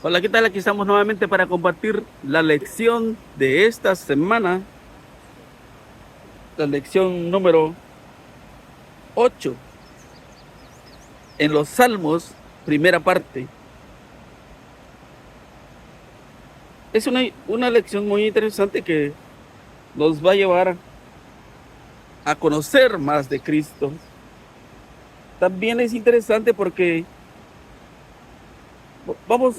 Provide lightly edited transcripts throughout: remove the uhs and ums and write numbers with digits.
Hola, ¿qué tal? Aquí estamos nuevamente para compartir la lección de esta semana, la lección número 8 en los Salmos, primera parte. Es una lección muy interesante que nos va a llevar a conocer más de Cristo. También es interesante porque vamos,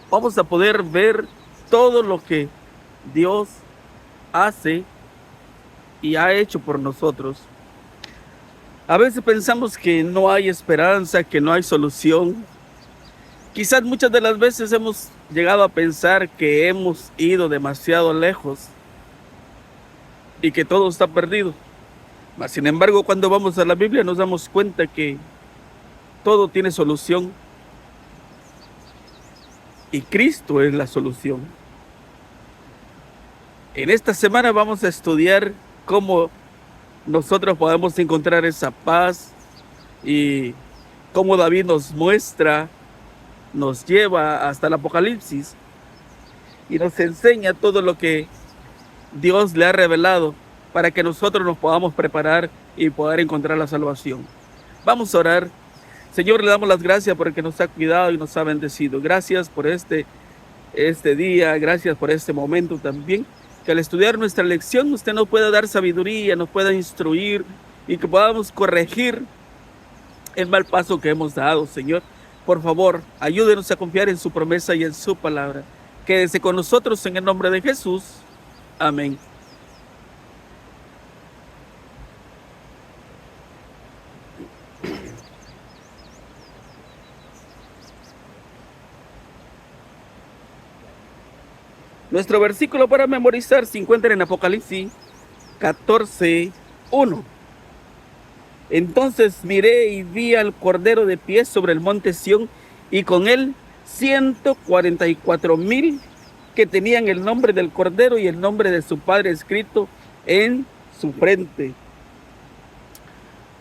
vamos a poder ver todo lo que Dios hace y ha hecho por nosotros. A veces pensamos que no hay esperanza, que no hay solución. Quizás muchas de las veces hemos llegado a pensar que hemos ido demasiado lejos y que todo está perdido. Mas, sin embargo, cuando vamos a la Biblia nos damos cuenta que todo tiene solución y Cristo es la solución. En esta semana vamos a estudiar cómo nosotros podemos encontrar esa paz y cómo David nos lleva hasta el Apocalipsis y nos enseña todo lo que Dios le ha revelado para que nosotros nos podamos preparar y poder encontrar la salvación. Vamos a orar. Señor, le damos las gracias porque nos ha cuidado y nos ha bendecido. Gracias por este día, gracias por este momento también. Que al estudiar nuestra lección usted nos pueda dar sabiduría, nos pueda instruir y que podamos corregir el mal paso que hemos dado, Señor. Por favor, ayúdenos a confiar en su promesa y en su palabra. Quédese con nosotros en el nombre de Jesús. Amén. Nuestro versículo para memorizar se encuentra en Apocalipsis 14:1. Entonces miré y vi al Cordero de pie sobre el monte Sión y con él 144,000 que tenían el nombre del Cordero y el nombre de su Padre escrito en su frente.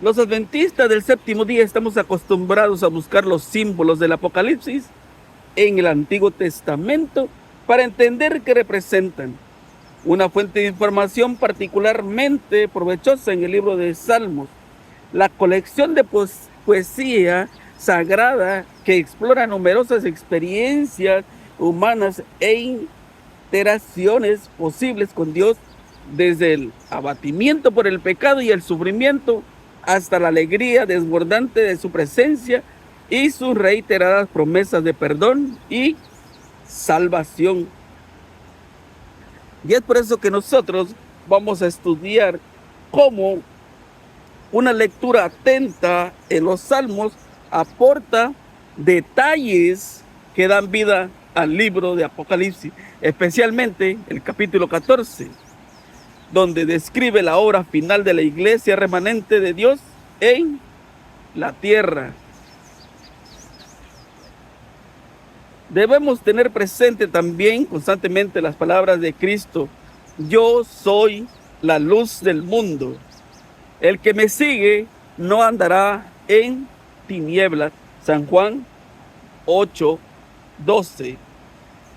Los adventistas del séptimo día estamos acostumbrados a buscar los símbolos del Apocalipsis en el Antiguo Testamento para entender qué representan. Una fuente de información particularmente provechosa en el libro de Salmos, la colección de poesía sagrada que explora numerosas experiencias humanas e interacciones posibles con Dios, desde el abatimiento por el pecado y el sufrimiento hasta la alegría desbordante de su presencia y sus reiteradas promesas de perdón y salvación. Y es por eso que nosotros vamos a estudiar cómo una lectura atenta en los Salmos aporta detalles que dan vida al libro de Apocalipsis, especialmente el capítulo 14, donde describe la obra final de la iglesia remanente de Dios en la tierra. Debemos tener presente también constantemente las palabras de Cristo: yo soy la luz del mundo. El que me sigue no andará en tinieblas. San Juan 8:12.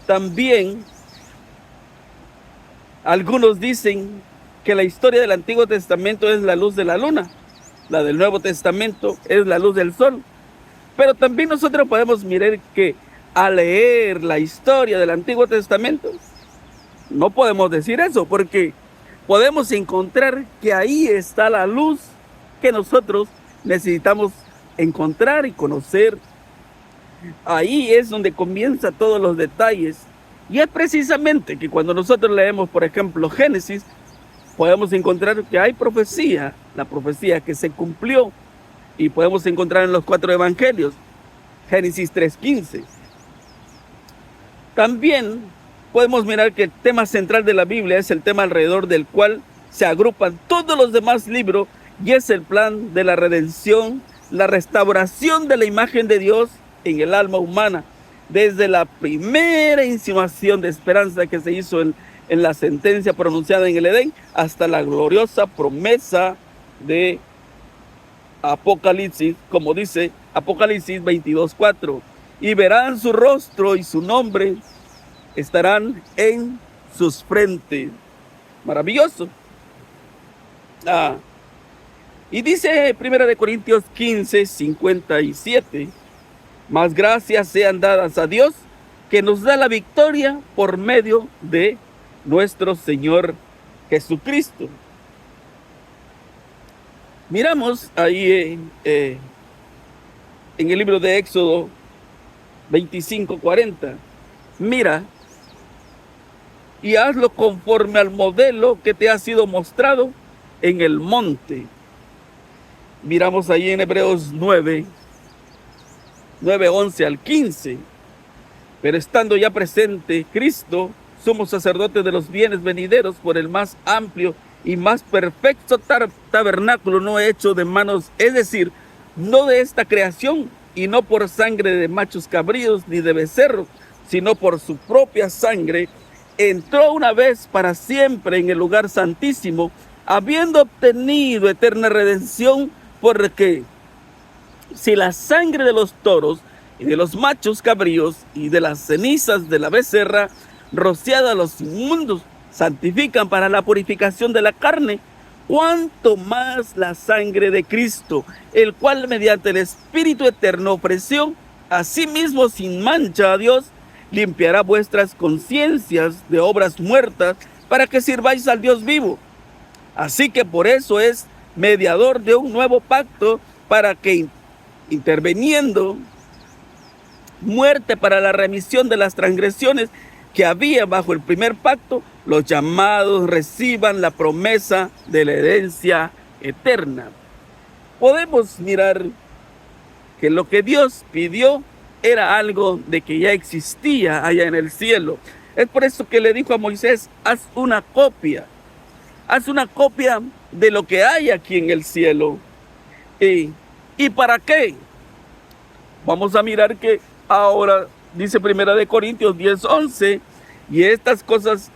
También algunos dicen que la historia del Antiguo Testamento es la luz de la luna, la del Nuevo Testamento es la luz del sol. Pero también nosotros podemos mirar que al leer la historia del Antiguo Testamento, no podemos decir eso, porque podemos encontrar que ahí está la luz que nosotros necesitamos encontrar y conocer. Ahí es donde comienzan todos los detalles. Y es precisamente que cuando nosotros leemos, por ejemplo, Génesis, podemos encontrar que hay profecía, la profecía que se cumplió, y podemos encontrar en los 4 evangelios, Génesis 3:15. También podemos mirar que el tema central de la Biblia es el tema alrededor del cual se agrupan todos los demás libros, y es el plan de la redención, la restauración de la imagen de Dios en el alma humana, desde la primera insinuación de esperanza que se hizo en la sentencia pronunciada en el Edén, hasta la gloriosa promesa de Apocalipsis, como dice Apocalipsis 22:4. y verán su rostro y su nombre estarán en sus frentes. Maravilloso. Y dice 1 Corintios 15, 57, más gracias sean dadas a Dios que nos da la victoria por medio de nuestro Señor Jesucristo. Miramos ahí en el libro de Éxodo 25:40. Mira y hazlo conforme al modelo que te ha sido mostrado en el monte. Miramos ahí en Hebreos 9:11 al 15. Pero estando ya presente Cristo, somos sacerdotes de los bienes venideros por el más amplio y más perfecto tabernáculo no hecho de manos, es decir, no de esta creación, y no por sangre de machos cabríos ni de becerros, sino por su propia sangre, entró una vez para siempre en el lugar santísimo, habiendo obtenido eterna redención, porque si la sangre de los toros y de los machos cabríos y de las cenizas de la becerra rociada a los inmundos santifican para la purificación de la carne, cuánto más la sangre de Cristo, el cual mediante el Espíritu eterno ofreció a sí mismo sin mancha a Dios, limpiará vuestras conciencias de obras muertas para que sirváis al Dios vivo. Así que por eso es mediador de un nuevo pacto, para que interviniendo muerte para la remisión de las transgresiones que había bajo el primer pacto, los llamados reciban la promesa de la herencia eterna. Podemos mirar que lo que Dios pidió era algo de que ya existía allá en el cielo. Es por eso que le dijo a Moisés, haz una copia de lo que hay aquí en el cielo. ¿Y para qué? Vamos a mirar que ahora dice 1 Corintios 10:11, y estas cosas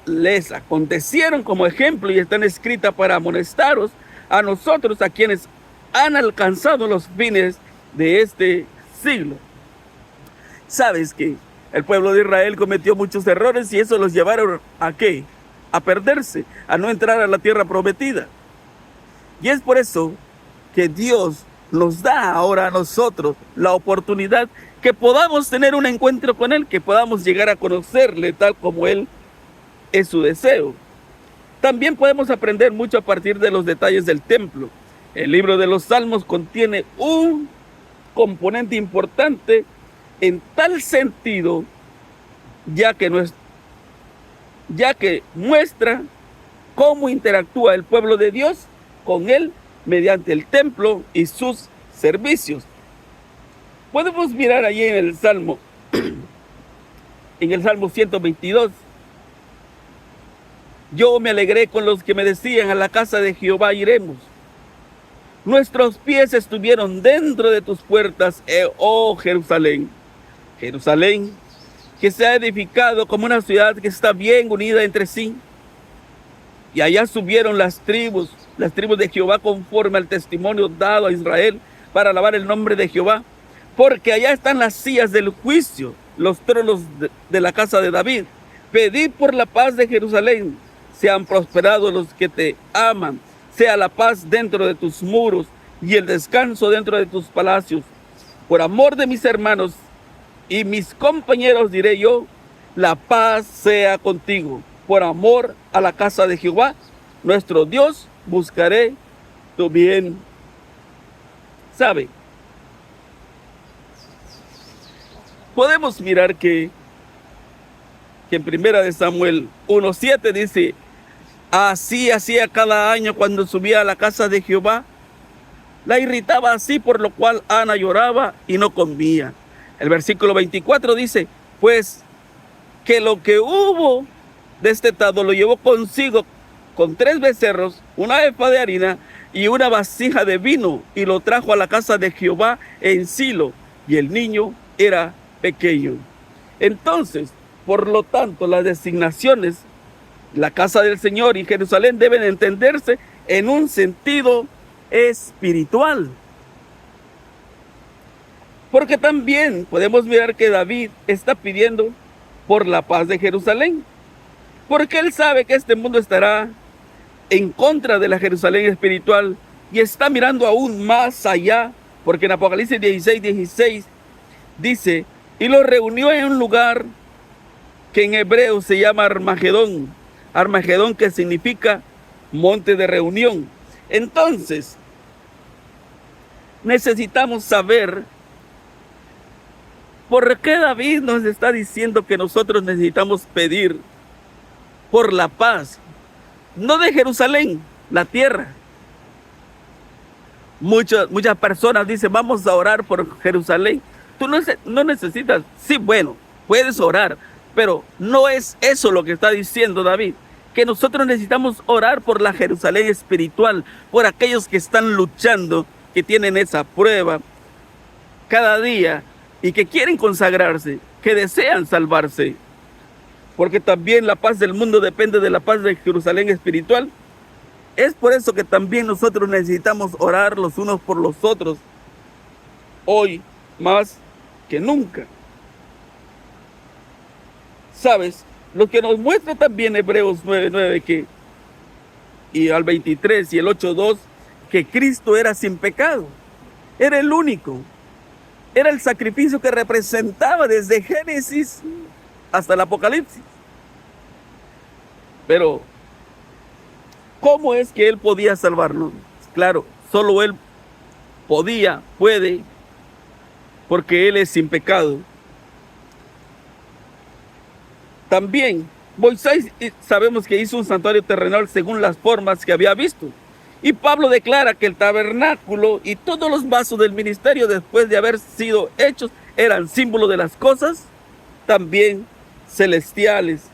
les acontecieron como ejemplo y están escritas para amonestaros a nosotros, a quienes han alcanzado los fines de este siglo. Sabes que el pueblo de Israel cometió muchos errores y eso los llevaron ¿a qué? A perderse, a no entrar a la tierra prometida. Y es por eso que Dios nos da ahora a nosotros la oportunidad que podamos tener un encuentro con Él, que podamos llegar a conocerle tal como Él es su deseo. También podemos aprender mucho a partir de los detalles del templo. El libro de los Salmos contiene un componente importante en tal sentido, ya que muestra cómo interactúa el pueblo de Dios con Él mediante el templo y sus servicios. Podemos mirar allí en el Salmo 122. Yo me alegré con los que me decían, a la casa de Jehová iremos. Nuestros pies estuvieron dentro de tus puertas, oh Jerusalén. Jerusalén, que se ha edificado como una ciudad que está bien unida entre sí. Y allá subieron las tribus de Jehová conforme al testimonio dado a Israel para alabar el nombre de Jehová. Porque allá están las sillas del juicio, los tronos de la casa de David. Pedid por la paz de Jerusalén, sean prosperados los que te aman, sea la paz dentro de tus muros y el descanso dentro de tus palacios. Por amor de mis hermanos y mis compañeros diré yo, la paz sea contigo. Por amor a la casa de Jehová, nuestro Dios, buscaré tu bien. ¿Sabe? Podemos mirar que en 1 Samuel 1:7 dice, así hacía cada año cuando subía a la casa de Jehová. La irritaba así, por lo cual Ana lloraba y no comía. El versículo 24 dice, pues que lo que hubo destetado lo llevó consigo con 3 becerros, una efa de harina y una vasija de vino, y lo trajo a la casa de Jehová en Silo, y el niño era pequeño. Entonces, por lo tanto, las designaciones, la casa del Señor y Jerusalén, deben entenderse en un sentido espiritual. Porque también podemos mirar que David está pidiendo por la paz de Jerusalén, porque él sabe que este mundo estará en contra de la Jerusalén espiritual y está mirando aún más allá, porque en Apocalipsis 16:16 dice, y lo reunió en un lugar que en hebreo se llama Armagedón, Armagedón que significa monte de reunión. Entonces, necesitamos saber por qué David nos está diciendo que nosotros necesitamos pedir por la paz, no de Jerusalén, la tierra. Muchas personas dicen, vamos a orar por Jerusalén. Tú no necesitas, sí, bueno, puedes orar, pero no es eso lo que está diciendo David, que nosotros necesitamos orar por la Jerusalén espiritual, por aquellos que están luchando, que tienen esa prueba cada día y que quieren consagrarse, que desean salvarse. Porque también la paz del mundo depende de la paz de Jerusalén espiritual. Es por eso que también nosotros necesitamos orar los unos por los otros, hoy más que nunca. ¿Sabes? Lo que nos muestra también Hebreos 9:9 y al 23 y el 8:2, que Cristo era sin pecado, era el único, era el sacrificio que representaba desde Génesis hasta el Apocalipsis. Pero, ¿cómo es que Él podía salvarnos? Claro, solo Él puede, porque Él es sin pecado. También, Moisés sabemos que hizo un santuario terrenal según las formas que había visto. Y Pablo declara que el tabernáculo y todos los vasos del ministerio, después de haber sido hechos, eran símbolo de las cosas también celestiales.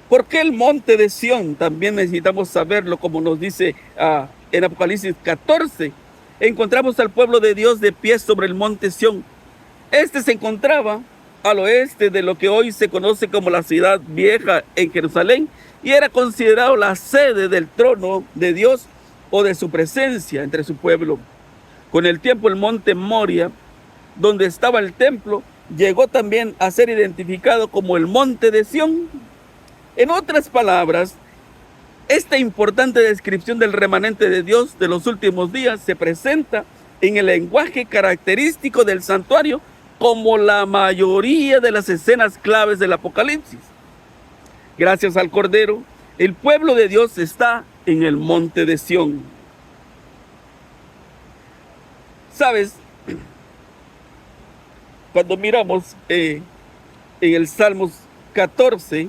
¿Por qué el monte de Sión? También necesitamos saberlo, como nos dice en Apocalipsis 14. Encontramos al pueblo de Dios de pie sobre el monte Sión. Este se encontraba al oeste de lo que hoy se conoce como la ciudad vieja en Jerusalén, y era considerado la sede del trono de Dios o de su presencia entre su pueblo. Con el tiempo, el monte Moria, donde estaba el templo, llegó también a ser identificado como el monte de Sión. En otras palabras, esta importante descripción del remanente de Dios de los últimos días se presenta en el lenguaje característico del santuario, como la mayoría de las escenas claves del Apocalipsis. Gracias al Cordero, el pueblo de Dios está en el monte de Sión. ¿Sabes? Cuando miramos en el Salmos 14,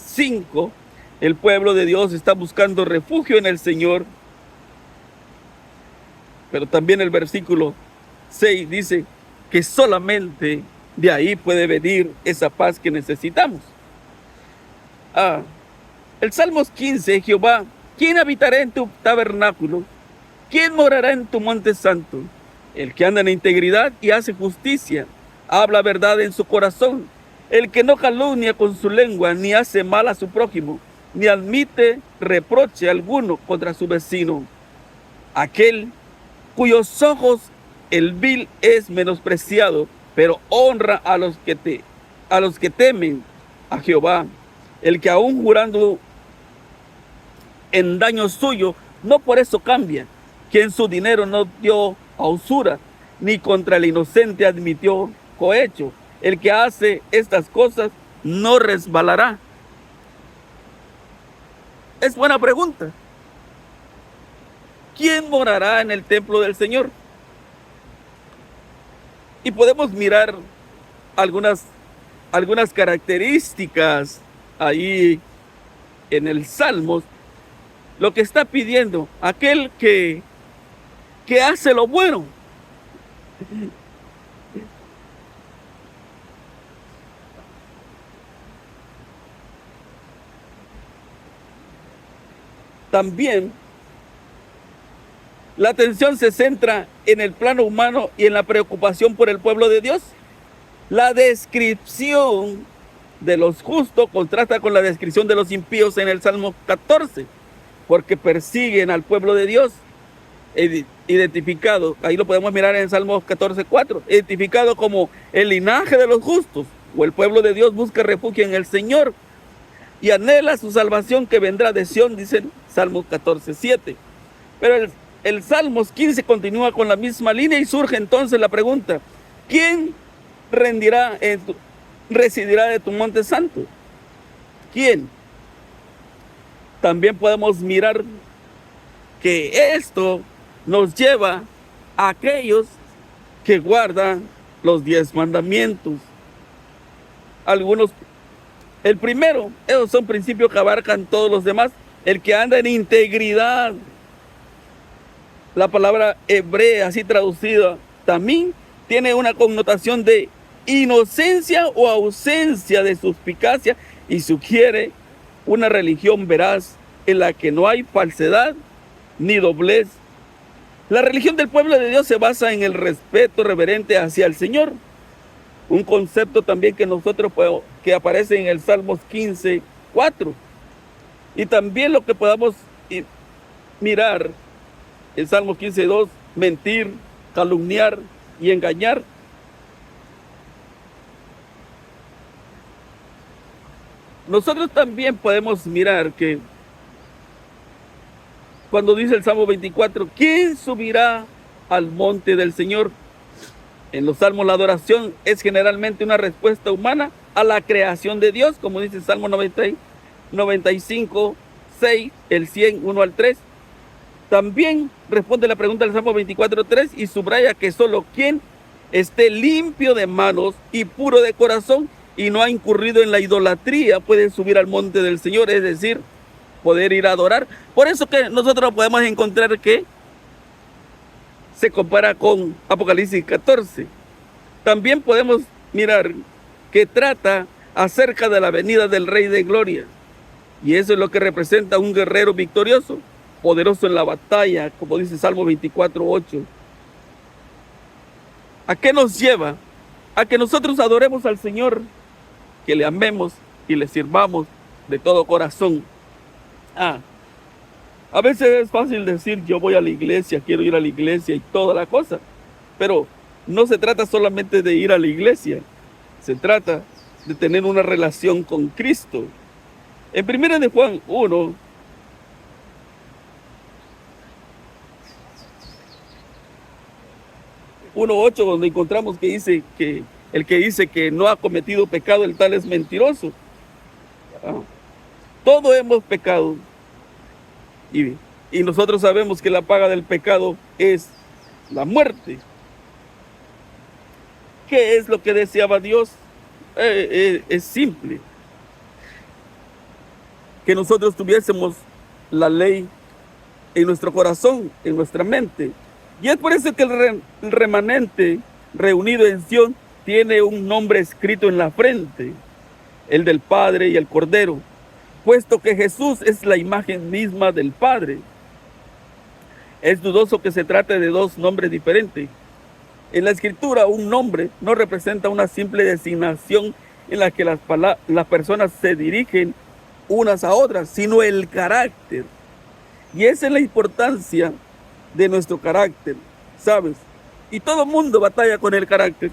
5, el pueblo de Dios está buscando refugio en el Señor. Pero también el versículo 6 dice que solamente de ahí puede venir esa paz que necesitamos. El Salmos 15, Jehová, ¿quién habitará en tu tabernáculo? ¿Quién morará en tu monte santo? El que anda en integridad y hace justicia, habla verdad en su corazón, el que no calumnia con su lengua, ni hace mal a su prójimo, ni admite reproche alguno contra su vecino. Aquel cuyos ojos el vil es menospreciado, pero honra a los que temen a Jehová. El que aún jurando en daño suyo, no por eso cambia, quien su dinero no dio a usura, ni contra el inocente admitió cohecho. El que hace estas cosas no resbalará. Es buena pregunta. ¿Quién morará en el templo del Señor? Y podemos mirar algunas características ahí en el Salmos. Lo que está pidiendo aquel que hace lo bueno. También la atención se centra en el plano humano y en la preocupación por el pueblo de Dios. La descripción de los justos contrasta con la descripción de los impíos en el Salmo 14. porque persiguen al pueblo de Dios, identificado, ahí lo podemos mirar en Salmos 14:4, identificado como el linaje de los justos, o el pueblo de Dios busca refugio en el Señor y anhela su salvación que vendrá de Sión, dice Salmos 14:7. Pero el Salmos 15 continúa con la misma línea y surge entonces la pregunta: ¿quién residirá de tu monte santo? ¿Quién? También podemos mirar que esto nos lleva a aquellos que guardan los 10 mandamientos. El primero, esos son principios que abarcan todos los demás. El que anda en integridad. La palabra hebrea, así traducida, también tiene una connotación de inocencia o ausencia de suspicacia y sugiere una religión veraz en la que no hay falsedad ni doblez. La religión del pueblo de Dios se basa en el respeto reverente hacia el Señor, un concepto también que aparece en el Salmos 15:4, y también lo que podamos mirar en Salmos 15:2, mentir, calumniar y engañar. Nosotros también podemos mirar que cuando dice el Salmo 24, ¿quién subirá al monte del Señor? En los salmos la adoración es generalmente una respuesta humana a la creación de Dios, como dice el Salmo 95:6, el 100:1-3. También responde la pregunta del Salmo 24:3 y subraya que solo quien esté limpio de manos y puro de corazón y no ha incurrido en la idolatría puede subir al monte del Señor, es decir, poder ir a adorar. Por eso que nosotros podemos encontrar que se compara con Apocalipsis 14. También podemos mirar que trata acerca de la venida del Rey de Gloria. Y eso es lo que representa un guerrero victorioso, poderoso en la batalla, como dice Salmo 24:8. ¿A qué nos lleva? A que nosotros adoremos al Señor, que le amemos y le sirvamos de todo corazón. A veces es fácil decir, yo voy a la iglesia, quiero ir a la iglesia y toda la cosa, pero no se trata solamente de ir a la iglesia, se trata de tener una relación con Cristo. En 1 de Juan 1:8, donde encontramos que dice que el que dice que no ha cometido pecado, el tal es mentiroso. Todos hemos pecado y nosotros sabemos que la paga del pecado es la muerte. ¿Qué es lo que deseaba Dios? Es simple: que nosotros tuviésemos la ley en nuestro corazón, en nuestra mente. Y es por eso que el remanente reunido en Sión tiene un nombre escrito en la frente, el del Padre y el Cordero, puesto que Jesús es la imagen misma del Padre. Es dudoso que se trate de dos nombres diferentes. En la Escritura, un nombre no representa una simple designación en la que las personas se dirigen unas a otras, sino el carácter. Y esa es la importancia de nuestro carácter, ¿sabes? Y todo el mundo batalla con el carácter.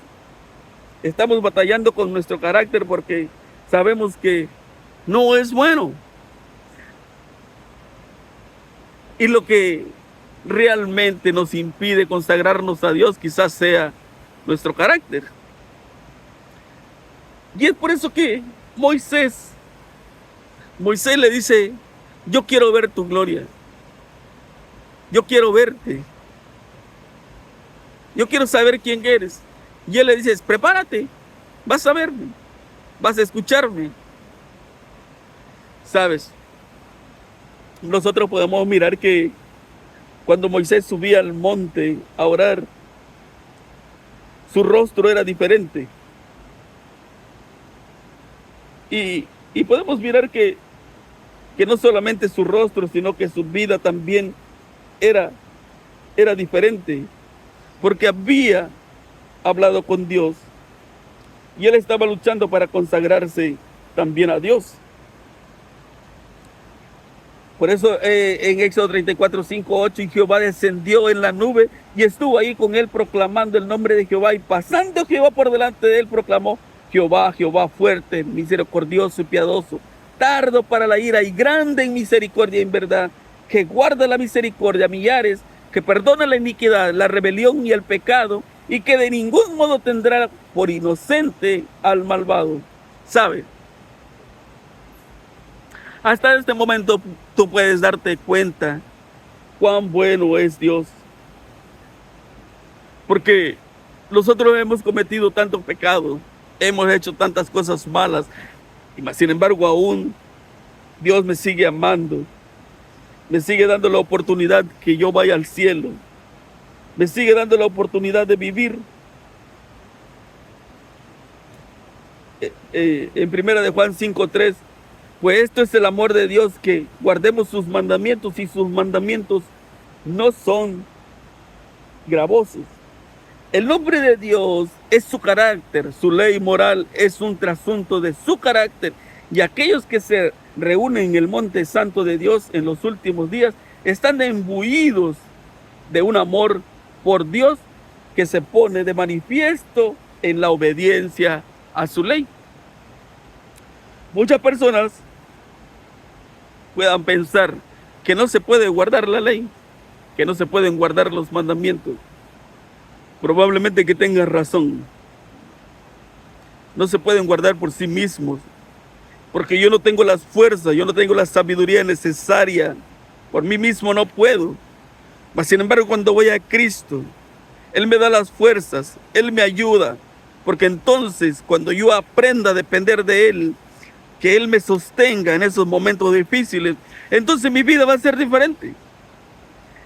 Estamos batallando con nuestro carácter porque sabemos que no es bueno. Y lo que realmente nos impide consagrarnos a Dios quizás sea nuestro carácter. Y es por eso que Moisés le dice, yo quiero ver tu gloria. Yo quiero verte. Yo quiero saber quién eres. Y él le dice, prepárate, vas a verme, vas a escucharme. ¿Sabes? Nosotros podemos mirar que cuando Moisés subía al monte a orar, su rostro era diferente. Y podemos mirar que no solamente su rostro, sino que su vida también era diferente, porque había hablado con Dios y él estaba luchando para consagrarse también a Dios. Por eso en Éxodo 34, 5, 8, y Jehová descendió en la nube y estuvo ahí con él proclamando el nombre de Jehová, y pasando Jehová por delante de él proclamó: Jehová, Jehová fuerte, misericordioso y piadoso, tardo para la ira y grande en misericordia y en verdad, que guarda la misericordia a millares, que perdona la iniquidad, la rebelión y el pecado, y que de ningún modo tendrá por inocente al malvado. ¿Sabe? Hasta este momento tú puedes darte cuenta cuán bueno es Dios. Porque nosotros hemos cometido tanto pecado, hemos hecho tantas cosas malas, y sin embargo aún Dios me sigue amando, me sigue dando la oportunidad que yo vaya al cielo, me sigue dando la oportunidad de vivir. En primera de Juan 5:3, pues esto es el amor de Dios, que guardemos sus mandamientos, y sus mandamientos no son gravosos. El nombre de Dios es su carácter, su ley moral es un trasunto de su carácter, y aquellos que se reúnen en el monte santo de Dios en los últimos días están imbuidos de un amor por Dios que se pone de manifiesto en la obediencia a su ley. Muchas personas puedan pensar que no se puede guardar la ley, que no se pueden guardar los mandamientos. Probablemente que tengan razón. No se pueden guardar por sí mismos, porque yo no tengo las fuerzas, yo no tengo la sabiduría necesaria. Por mí mismo no puedo. Mas sin embargo, cuando voy a Cristo, Él me da las fuerzas, Él me ayuda, porque entonces cuando yo aprenda a depender de Él, que Él me sostenga en esos momentos difíciles, entonces mi vida va a ser diferente.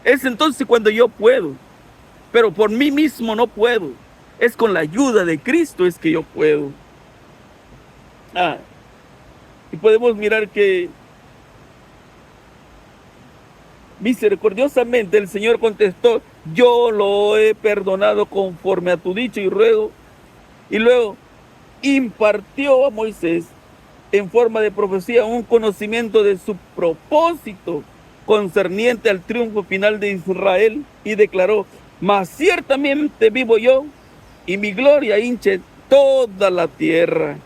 Es entonces cuando yo puedo, pero por mí mismo no puedo. Es con la ayuda de Cristo es que yo puedo. Y podemos mirar que misericordiosamente el Señor contestó: yo lo he perdonado conforme a tu dicho y ruego. Y luego impartió a Moisés en forma de profecía un conocimiento de su propósito concerniente al triunfo final de Israel, y declaró: mas ciertamente vivo yo, y mi gloria hinche toda la tierra.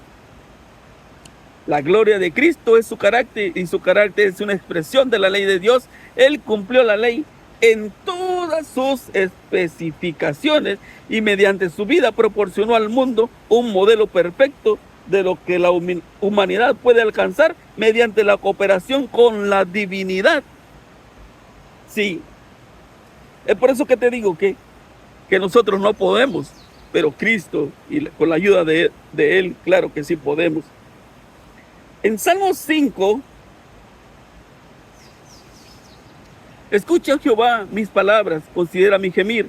La gloria de Cristo es su carácter, y su carácter es una expresión de la ley de Dios. Él cumplió la ley en todas sus especificaciones, y mediante su vida proporcionó al mundo un modelo perfecto de lo que la humanidad puede alcanzar mediante la cooperación con la divinidad. Sí, es por eso que te digo que nosotros no podemos, pero Cristo, y con la ayuda de Él, claro que sí podemos. En Salmo 5, escucha, Jehová, mis palabras, considera mi gemir,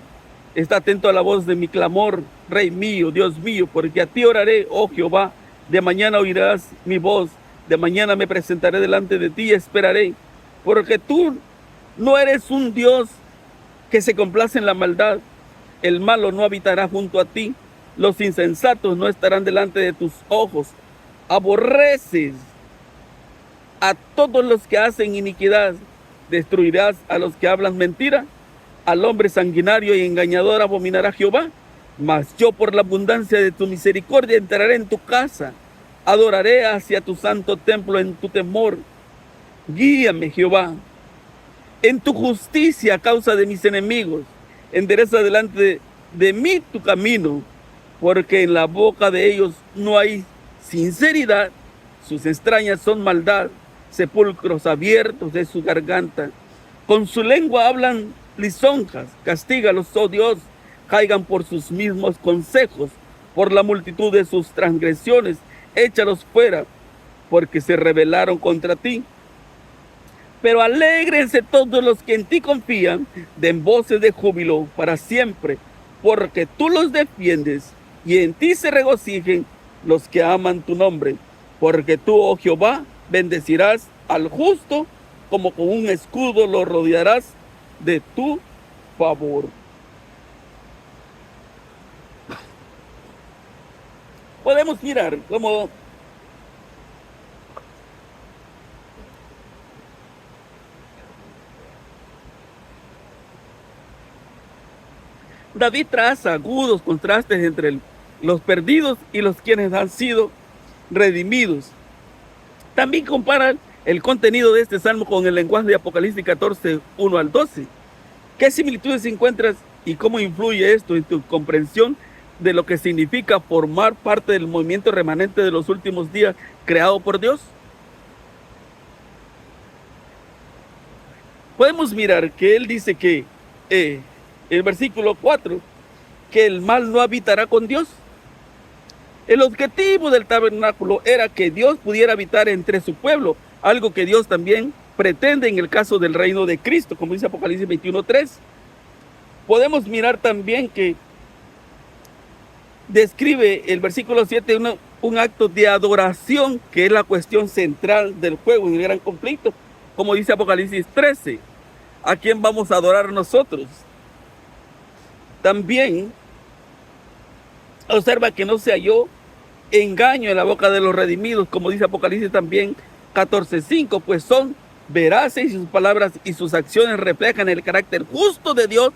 está atento a la voz de mi clamor, Rey mío, Dios mío, porque a ti oraré, oh Jehová. De mañana oirás mi voz, de mañana me presentaré delante de ti y esperaré, porque tú no eres un Dios que se complace en la maldad. El malo no habitará junto a ti, los insensatos no estarán delante de tus ojos. Aborreces a todos los que hacen iniquidad, destruirás a los que hablan mentira. Al hombre sanguinario y engañador abominará Jehová. Mas yo, por la abundancia de tu misericordia, entraré en tu casa, adoraré hacia tu santo templo en tu temor. Guíame, Jehová, en tu justicia a causa de mis enemigos. Endereza delante de mí tu camino, porque en la boca de ellos no hay sinceridad, sus extrañas son maldad, sepulcros abiertos de su garganta. Con su lengua hablan lisonjas, castígalos, oh Dios, caigan por sus mismos consejos, por la multitud de sus transgresiones, échalos fuera, porque se rebelaron contra ti. Pero alégrense todos los que en ti confían, den voces de júbilo para siempre, porque tú los defiendes, y en ti se regocijen los que aman tu nombre. Porque tú, oh Jehová, bendecirás al justo, como con un escudo lo rodearás de tu favor. Podemos mirar cómo David traza agudos contrastes entre los perdidos y los quienes han sido redimidos. También compara el contenido de este salmo con el lenguaje de Apocalipsis 14, 1 al 12. ¿Qué similitudes encuentras y cómo influye esto en tu comprensión de lo que significa formar parte del movimiento remanente de los últimos días creado por Dios? Podemos mirar que él dice que el versículo 4, que el mal no habitará con Dios. El objetivo del tabernáculo era que Dios pudiera habitar entre su pueblo, algo que Dios también pretende en el caso del reino de Cristo, como dice Apocalipsis 21:3. Podemos mirar también que describe el versículo 7 un acto de adoración, que es la cuestión central del juego en el gran conflicto, como dice Apocalipsis 13. ¿A quién vamos a adorar nosotros? También observa que no se halló engaño en la boca de los redimidos, como dice Apocalipsis también 14:5, pues son veraces y sus palabras y sus acciones reflejan el carácter justo de Dios.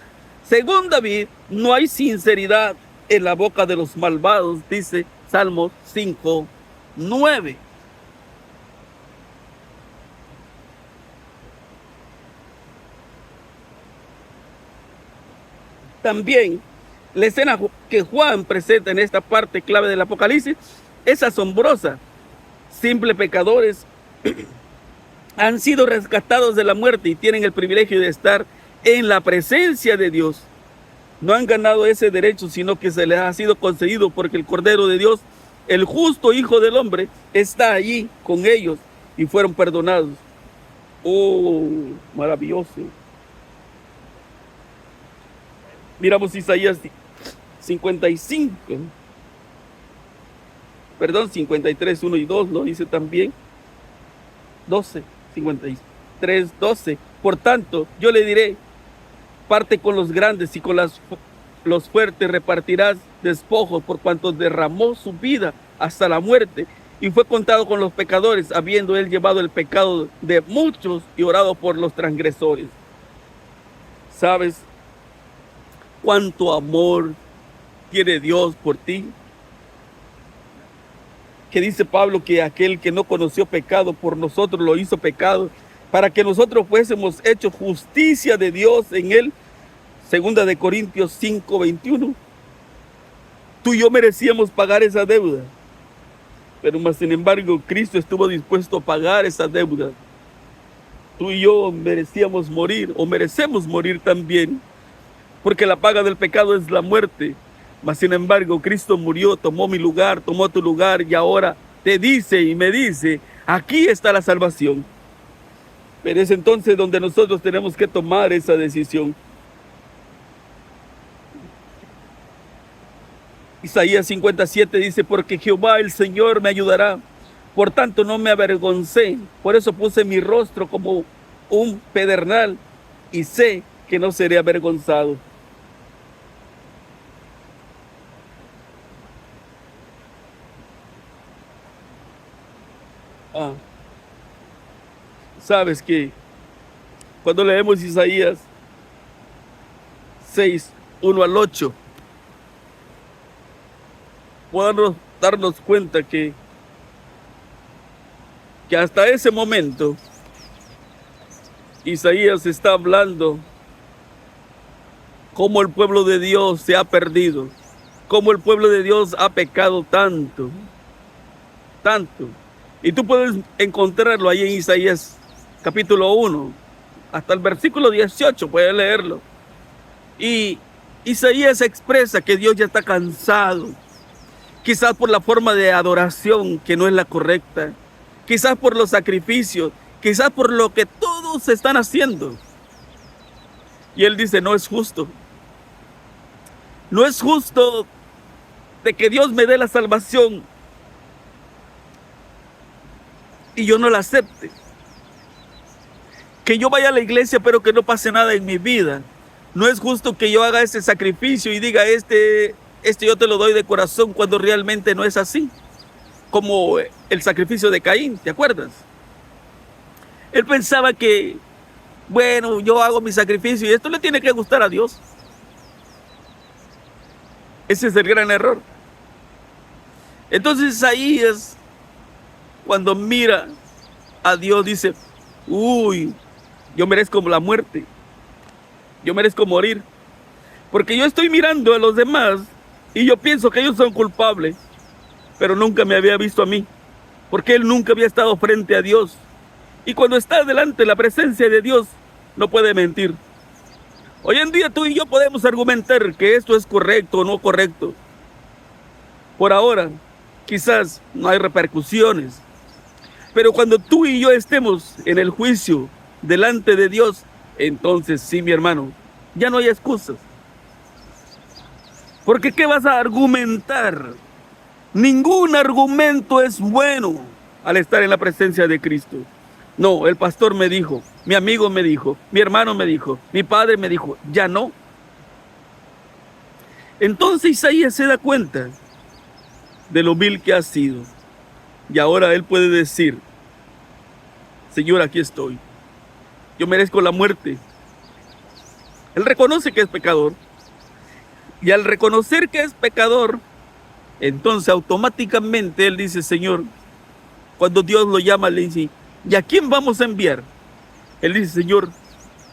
Según David, no hay sinceridad en la boca de los malvados, dice Salmos 5:9. También la escena que Juan presenta en esta parte clave del Apocalipsis es asombrosa. Simples pecadores han sido rescatados de la muerte y tienen el privilegio de estar en la presencia de Dios. No han ganado ese derecho, sino que se les ha sido concedido porque el Cordero de Dios, el justo Hijo del Hombre, está allí con ellos y fueron perdonados. Oh, maravilloso. Miramos Isaías 55, perdón, 53, 1 y 2, lo dice también. 12, 53, 12. Por tanto, yo le diré, parte con los grandes y con los fuertes repartirás despojos, por cuanto derramó su vida hasta la muerte y fue contado con los pecadores, habiendo él llevado el pecado de muchos y orado por los transgresores. ¿Sabes cuánto amor tiene Dios por ti? Que dice Pablo que aquel que no conoció pecado por nosotros lo hizo pecado, para que nosotros fuésemos hechos justicia de Dios en él. Segunda de Corintios 5:21. Tú y yo merecíamos pagar esa deuda, pero más sin embargo Cristo estuvo dispuesto a pagar esa deuda. Tú y yo merecíamos morir, o merecemos morir también, porque la paga del pecado es la muerte. Mas sin embargo Cristo murió, tomó mi lugar, tomó tu lugar, y ahora te dice y me dice, aquí está la salvación. Pero es entonces donde nosotros tenemos que tomar esa decisión. Isaías 57 dice, porque Jehová el Señor me ayudará, por tanto no me avergoncé, por eso puse mi rostro como un pedernal y sé que no seré avergonzado. Sabes que cuando leemos Isaías 6, 1 al 8, podemos darnos cuenta que hasta ese momento Isaías está hablando cómo el pueblo de Dios se ha perdido, cómo el pueblo de Dios ha pecado tanto, tanto. Y tú puedes encontrarlo ahí en Isaías capítulo 1, hasta el versículo 18, puedes leerlo. Y Isaías expresa que Dios ya está cansado, quizás por la forma de adoración que no es la correcta, quizás por los sacrificios, quizás por lo que todos están haciendo. Y él dice, no es justo. No es justo de que Dios me dé la salvación y yo no la acepte. Que yo vaya a la iglesia pero que no pase nada en mi vida. No es justo que yo haga ese sacrificio y diga, este yo te lo doy de corazón, cuando realmente no es así. Como el sacrificio de Caín, ¿te acuerdas? Él pensaba que, bueno, yo hago mi sacrificio y esto le tiene que gustar a Dios. Ese es el gran error. Entonces Isaías, cuando mira a Dios, dice, uy, yo merezco la muerte, yo merezco morir, porque yo estoy mirando a los demás y yo pienso que ellos son culpables, pero nunca me había visto a mí, porque él nunca había estado frente a Dios. Y cuando está delante de la presencia de Dios, no puede mentir. Hoy en día tú y yo podemos argumentar que esto es correcto o no correcto. Por ahora, quizás no hay repercusiones. Pero cuando tú y yo estemos en el juicio delante de Dios, entonces sí, mi hermano, ya no hay excusas. Porque ¿qué vas a argumentar? Ningún argumento es bueno al estar en la presencia de Cristo. No, el pastor me dijo, mi amigo me dijo, mi hermano me dijo, mi padre me dijo, ya no. Entonces Isaías se da cuenta de lo vil que ha sido. Y ahora él puede decir, Señor, aquí estoy. Yo merezco la muerte. Él reconoce que es pecador. Y al reconocer que es pecador, entonces automáticamente él dice, Señor, cuando Dios lo llama, le dice, ¿y a quién vamos a enviar? Él dice, Señor,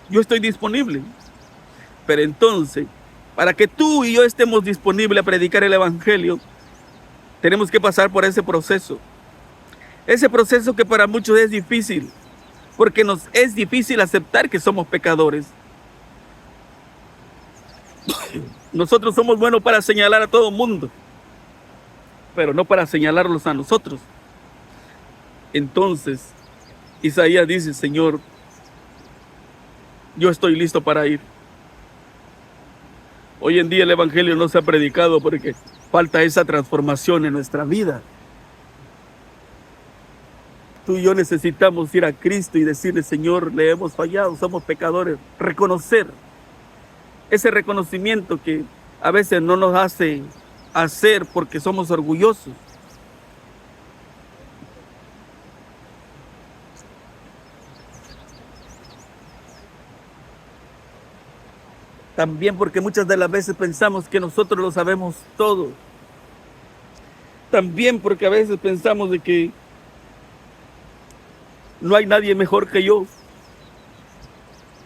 yo estoy disponible. Pero entonces, para que tú y yo estemos disponibles a predicar el evangelio, tenemos que pasar por ese proceso. Ese proceso que para muchos es difícil, porque nos es difícil aceptar que somos pecadores. Nosotros somos buenos para señalar a todo el mundo, pero no para señalarlos a nosotros. Entonces, Isaías dice, Señor, yo estoy listo para ir. Hoy en día el evangelio no se ha predicado porque falta esa transformación en nuestra vida. Tú y yo necesitamos ir a Cristo y decirle, Señor, le hemos fallado, somos pecadores. Reconocer ese reconocimiento que a veces no nos hace hacer porque somos orgullosos. También porque muchas de las veces pensamos que nosotros lo sabemos todo. También porque a veces pensamos de que no hay nadie mejor que yo.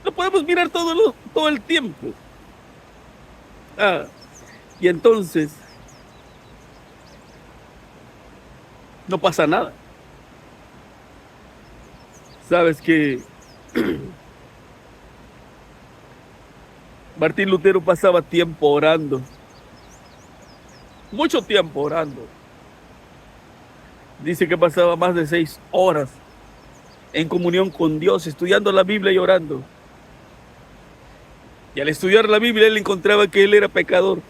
Lo podemos mirar todo el tiempo. Y entonces no pasa nada. Sabes que Martín Lutero pasaba tiempo orando, mucho tiempo orando. Dice que pasaba más de 6 horas en comunión con Dios, estudiando la Biblia y orando. Y al estudiar la Biblia, él encontraba que él era pecador.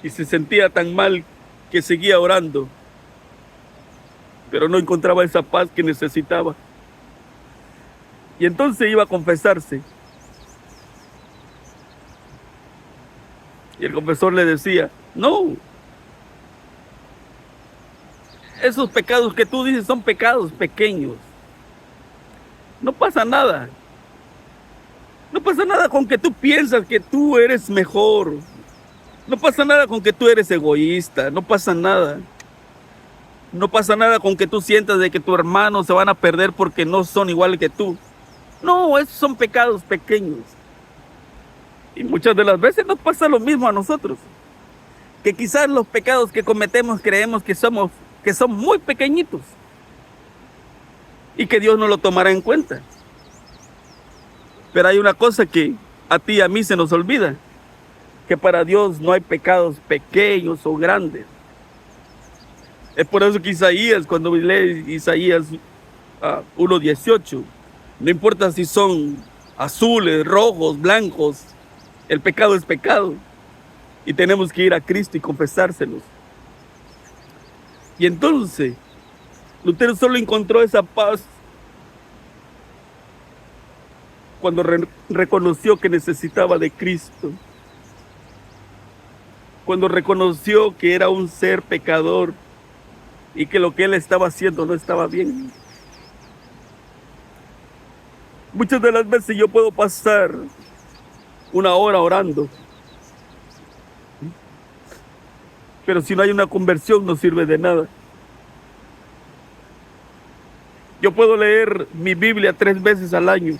Y se sentía tan mal que seguía orando, pero no encontraba esa paz que necesitaba. Y entonces iba a confesarse. Y el confesor le decía, no, esos pecados que tú dices son pecados pequeños. No pasa nada. No pasa nada con que tú piensas que tú eres mejor. No pasa nada con que tú eres egoísta. No pasa nada. No pasa nada con que tú sientas de que tus hermanos se van a perder porque no son igual que tú. No, esos son pecados pequeños. Y muchas de las veces nos pasa lo mismo a nosotros. Que quizás los pecados que cometemos creemos que son muy pequeñitos. Y que Dios no lo tomará en cuenta. Pero hay una cosa que a ti y a mí se nos olvida. Que para Dios no hay pecados pequeños o grandes. Es por eso que Isaías, cuando lee Isaías 1:18, no importa si son azules, rojos, blancos, el pecado es pecado. Y tenemos que ir a Cristo y confesárselos. Y entonces, Lutero solo encontró esa paz cuando reconoció que necesitaba de Cristo. Cuando reconoció que era un ser pecador y que lo que él estaba haciendo no estaba bien. Muchas de las veces yo puedo pasar 1 hora orando Pero si no hay una conversión, no sirve de nada. Yo puedo leer mi Biblia 3 veces al año,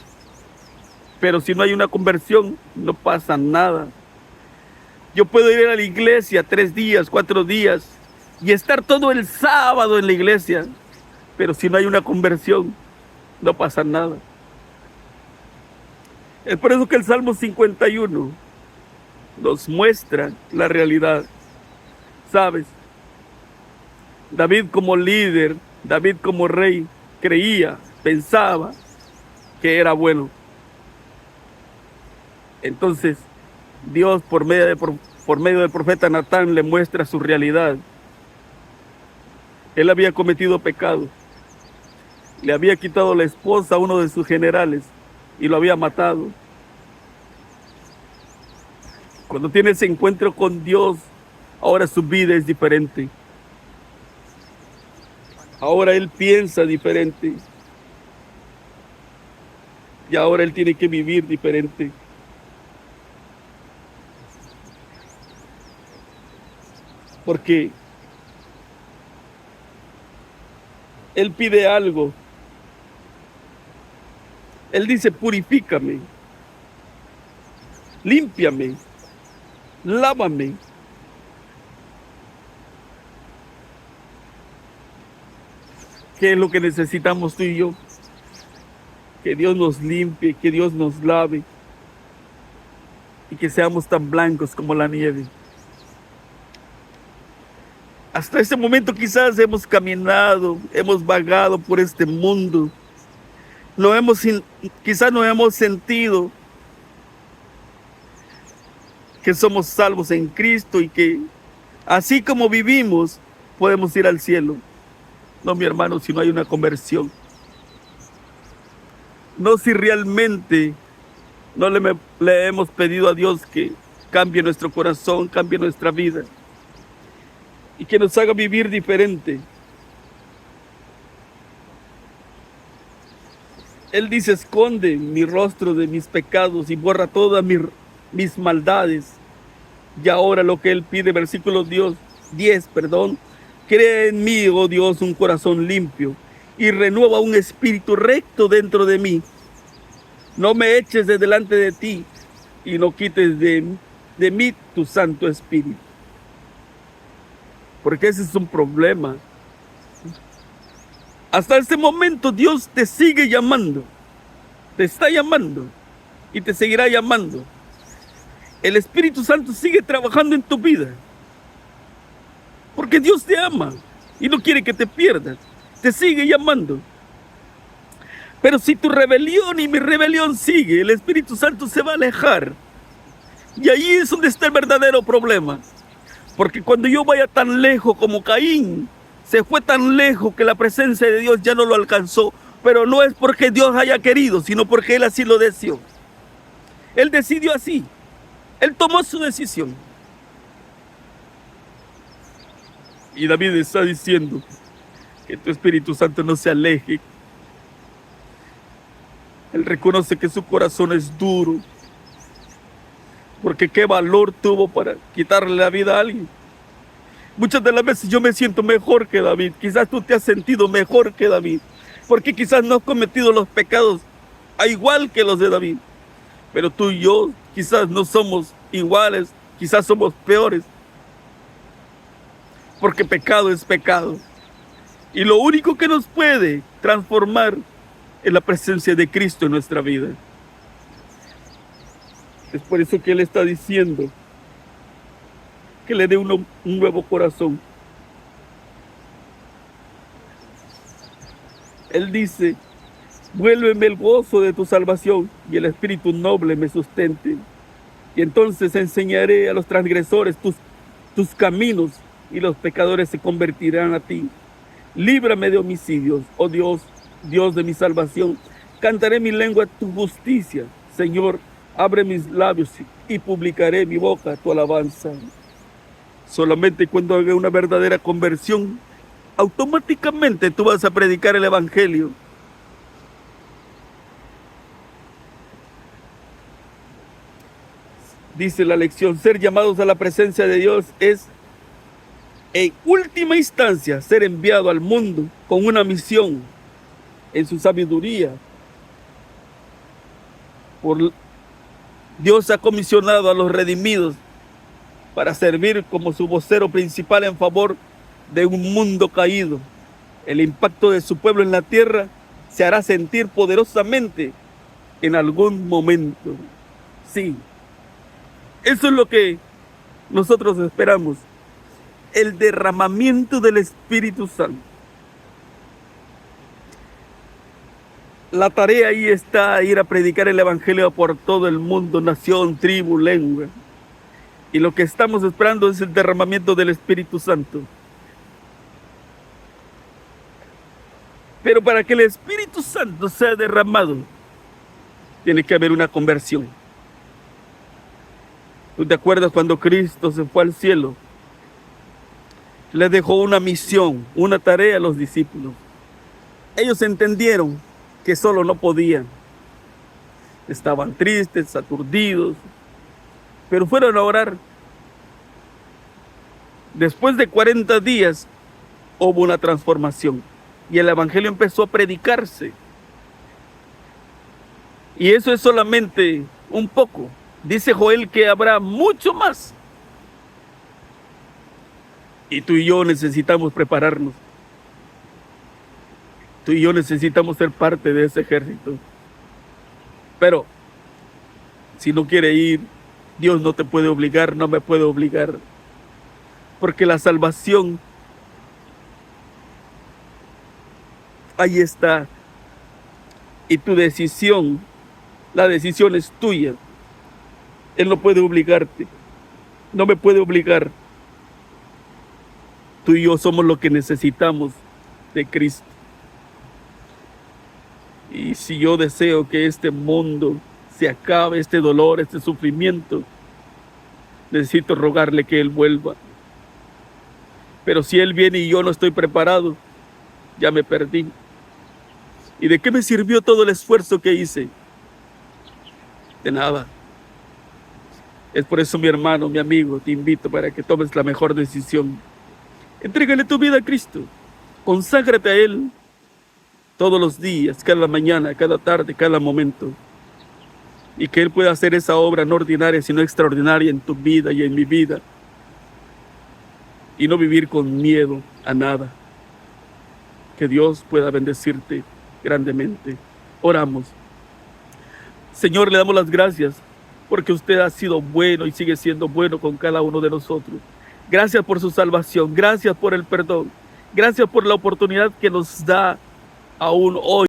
pero si no hay una conversión, no pasa nada. Yo puedo ir a la iglesia 3 días, 4 días y estar todo el sábado en la iglesia, pero si no hay una conversión, no pasa nada. Es por eso que el Salmo 51 nos muestra la realidad. ¿Sabes? David como líder, David como rey, creía, pensaba que era bueno. Entonces, Dios por medio del profeta Natán le muestra su realidad. Él había cometido pecado. Le había quitado la esposa a uno de sus generales y lo había matado. Cuando tiene ese encuentro con Dios, ahora su vida es diferente. Ahora él piensa diferente. Y ahora él tiene que vivir diferente. Porque él pide algo. Él dice, purifícame, límpiame, lávame. ¿Qué es lo que necesitamos tú y yo? Que Dios nos limpie, que Dios nos lave y que seamos tan blancos como la nieve. Hasta ese momento quizás hemos caminado, hemos vagado por este mundo. Quizás no hemos sentido que somos salvos en Cristo y que así como vivimos podemos ir al cielo. No, mi hermano, si no hay una conversión. No si realmente no le hemos pedido a Dios que cambie nuestro corazón, cambie nuestra vida y que nos haga vivir diferente. Él dice, esconde mi rostro de mis pecados y borra todas mis maldades. Y ahora lo que él pide, versículo 10, crea en mí, oh Dios, un corazón limpio y renueva un espíritu recto dentro de mí. No me eches de delante de ti y no quites de mí tu Santo Espíritu. Porque ese es un problema. Hasta este momento Dios te sigue llamando, te está llamando y te seguirá llamando. El Espíritu Santo sigue trabajando en tu vida. Porque Dios te ama y no quiere que te pierdas. Te sigue llamando. Pero si tu rebelión y mi rebelión sigue, el Espíritu Santo se va a alejar. Y ahí es donde está el verdadero problema. Porque cuando yo vaya tan lejos como Caín, se fue tan lejos que la presencia de Dios ya no lo alcanzó. Pero no es porque Dios haya querido, sino porque Él así lo deseó. Él decidió así. Él tomó su decisión. Y David está diciendo que tu Espíritu Santo no se aleje. Él reconoce que su corazón es duro. Porque qué valor tuvo para quitarle la vida a alguien. Muchas de las veces yo me siento mejor que David. Quizás tú te has sentido mejor que David. Porque quizás no has cometido los pecados a igual que los de David. Pero tú y yo quizás no somos iguales. Quizás somos peores. Porque pecado es pecado. Y lo único que nos puede transformar es la presencia de Cristo en nuestra vida. Es por eso que Él está diciendo que le dé un nuevo corazón. Él dice, vuélveme el gozo de tu salvación y el espíritu noble me sustente. Y entonces enseñaré a los transgresores tus caminos y los pecadores se convertirán a ti. Líbrame de homicidios, oh Dios, Dios de mi salvación. Cantaré mi lengua tu justicia. Señor, abre mis labios y publicaré mi boca tu alabanza. Solamente cuando haga una verdadera conversión, automáticamente tú vas a predicar el evangelio. Dice la lección, ser llamados a la presencia de Dios es en última instancia ser enviado al mundo con una misión en su sabiduría. Dios ha comisionado a los redimidos para servir como su vocero principal en favor de un mundo caído. El impacto de su pueblo en la tierra se hará sentir poderosamente en algún momento. Sí, eso es lo que nosotros esperamos. El derramamiento del Espíritu Santo. La tarea ahí está, ir a predicar el Evangelio por todo el mundo, nación, tribu, lengua. Y lo que estamos esperando es el derramamiento del Espíritu Santo. Pero para que el Espíritu Santo sea derramado, tiene que haber una conversión. ¿Tú te acuerdas cuando Cristo se fue al cielo? Le dejó una misión, una tarea a los discípulos. Ellos entendieron que solo no podían. Estaban tristes, aturdidos, pero fueron a orar. Después de 40 días hubo una transformación y el Evangelio empezó a predicarse. Y eso es solamente un poco. Dice Joel que habrá mucho más. Y tú y yo necesitamos prepararnos. Tú y yo necesitamos ser parte de ese ejército. Pero si no quiere ir, Dios no te puede obligar, no me puede obligar. Porque la salvación ahí está. Y tu decisión, la decisión es tuya. Él no puede obligarte. No me puede obligar. Tú y yo somos lo que necesitamos de Cristo. Y si yo deseo que este mundo se acabe, este dolor, este sufrimiento, necesito rogarle que Él vuelva. Pero si Él viene y yo no estoy preparado, ya me perdí. ¿Y de qué me sirvió todo el esfuerzo que hice? De nada. Es por eso, mi hermano, mi amigo, te invito para que tomes la mejor decisión. Entrégale tu vida a Cristo. Conságrate a Él todos los días, cada mañana, cada tarde, cada momento. Y que Él pueda hacer esa obra no ordinaria, sino extraordinaria en tu vida y en mi vida. Y no vivir con miedo a nada. Que Dios pueda bendecirte grandemente. Oramos. Señor, le damos las gracias porque usted ha sido bueno y sigue siendo bueno con cada uno de nosotros. Gracias por su salvación, gracias por el perdón, gracias por la oportunidad que nos da aún hoy